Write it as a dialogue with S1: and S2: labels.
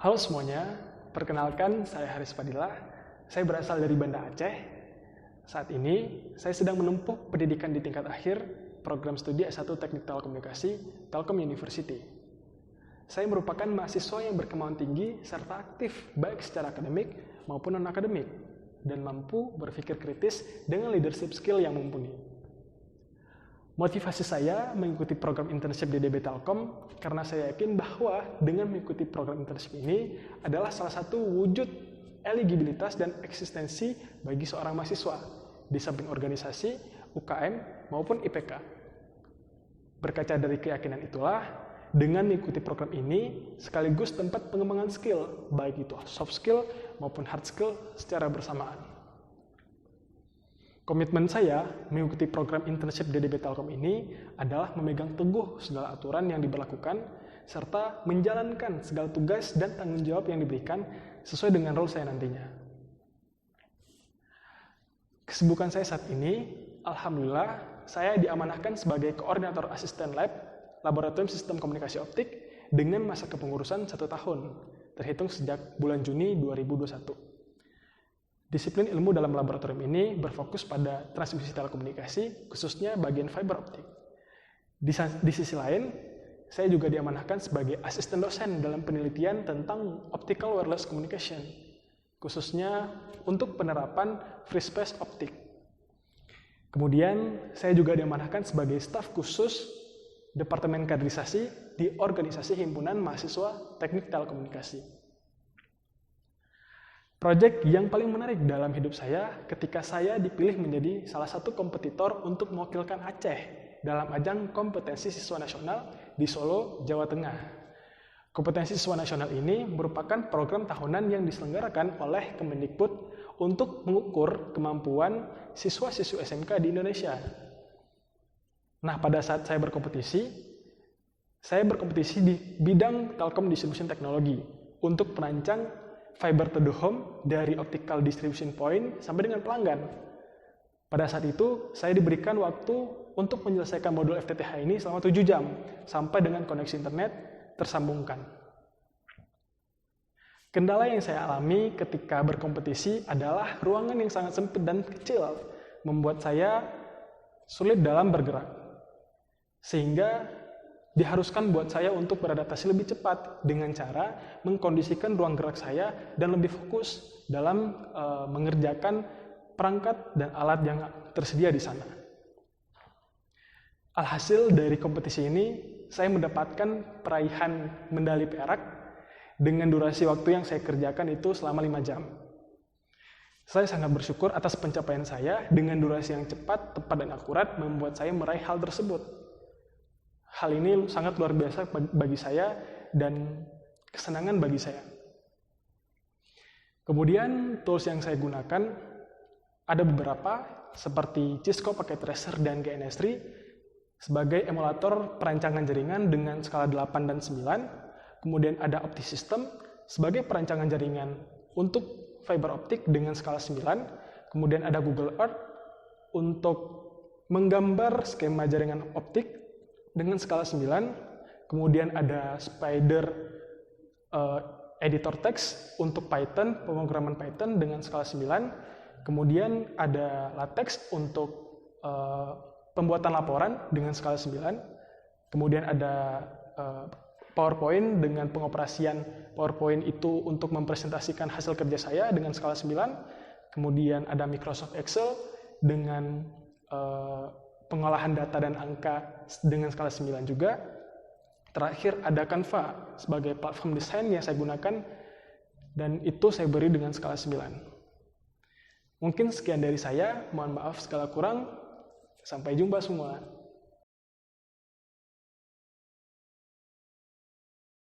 S1: Halo semuanya, perkenalkan saya Haris Fadilah. Saya berasal dari Banda Aceh. Saat ini, saya sedang menempuh pendidikan di tingkat akhir program studi S1 Teknik Telekomunikasi Telkom University. Saya merupakan mahasiswa yang berkemauan tinggi serta aktif baik secara akademik maupun non-akademik dan mampu berpikir kritis dengan leadership skill yang mumpuni. Motivasi saya mengikuti program internship di DB Telkom karena saya yakin bahwa dengan mengikuti program internship ini adalah salah satu wujud eligibilitas dan eksistensi bagi seorang mahasiswa di samping organisasi, UKM, maupun IPK. Berkaca dari keyakinan itulah, dengan mengikuti program ini sekaligus tempat pengembangan skill, baik itu soft skill maupun hard skill secara bersamaan. Komitmen saya mengikuti program internship di DB Telkom ini adalah memegang teguh segala aturan yang diberlakukan serta menjalankan segala tugas dan tanggung jawab yang diberikan sesuai dengan role saya nantinya. Kesibukan saya saat ini, alhamdulillah, saya diamanahkan sebagai koordinator asisten lab Laboratorium Sistem Komunikasi Optik dengan masa kepengurusan 1 tahun, terhitung sejak bulan Juni 2021. Disiplin ilmu dalam laboratorium ini berfokus pada transmisi telekomunikasi, khususnya bagian fiber optik. Di sisi lain, saya juga diamanahkan sebagai asisten dosen dalam penelitian tentang optical wireless communication, khususnya untuk penerapan free space optik. Kemudian, saya juga diamanahkan sebagai staf khusus Departemen Kaderisasi di Organisasi Himpunan Mahasiswa Teknik Telekomunikasi. Proyek yang paling menarik dalam hidup saya ketika saya dipilih menjadi salah satu kompetitor untuk mewakilkan Aceh dalam ajang kompetensi siswa nasional di Solo, Jawa Tengah. Kompetensi siswa nasional ini merupakan program tahunan yang diselenggarakan oleh Kemendikbud untuk mengukur kemampuan siswa-siswi SMK di Indonesia. Nah, pada saat saya berkompetisi di bidang Telkom Distribution Technology untuk merancang fiber to the home dari optical distribution point sampai dengan pelanggan. Pada saat itu, saya diberikan waktu untuk menyelesaikan modul FTTH ini selama 7 jam sampai dengan koneksi internet tersambungkan. Kendala yang saya alami ketika berkompetisi adalah ruangan yang sangat sempit dan kecil, membuat saya sulit dalam bergerak. Sehingga diharuskan buat saya untuk beradaptasi lebih cepat dengan cara mengkondisikan ruang gerak saya dan lebih fokus dalam mengerjakan perangkat dan alat yang tersedia di sana. Alhasil dari kompetisi ini, saya mendapatkan peraihan medali perak dengan durasi waktu yang saya kerjakan itu selama 5 jam. Saya sangat bersyukur atas pencapaian saya dengan durasi yang cepat, tepat, dan akurat membuat saya meraih hal tersebut. Hal ini sangat luar biasa bagi saya dan kesenangan bagi saya. Kemudian tools yang saya gunakan ada beberapa seperti Cisco Packet Tracer dan GNS3 sebagai emulator perancangan jaringan dengan skala 8 dan 9. Kemudian ada OptiSystem sebagai perancangan jaringan untuk fiber optik dengan skala 9. Kemudian ada Google Earth untuk menggambar skema jaringan optik dengan skala 9, kemudian ada Spider editor text untuk Python, pemrograman Python dengan skala 9, kemudian ada LaTeX untuk pembuatan laporan dengan skala 9, kemudian ada PowerPoint dengan pengoperasian PowerPoint itu untuk mempresentasikan hasil kerja saya dengan skala 9, kemudian ada Microsoft Excel dengan pengolahan data dan angka dengan skala 9 juga. Terakhir ada Canva sebagai platform desain yang saya gunakan dan itu saya beri dengan skala 9. Mungkin sekian dari saya, mohon maaf segala kurang. Sampai jumpa semua.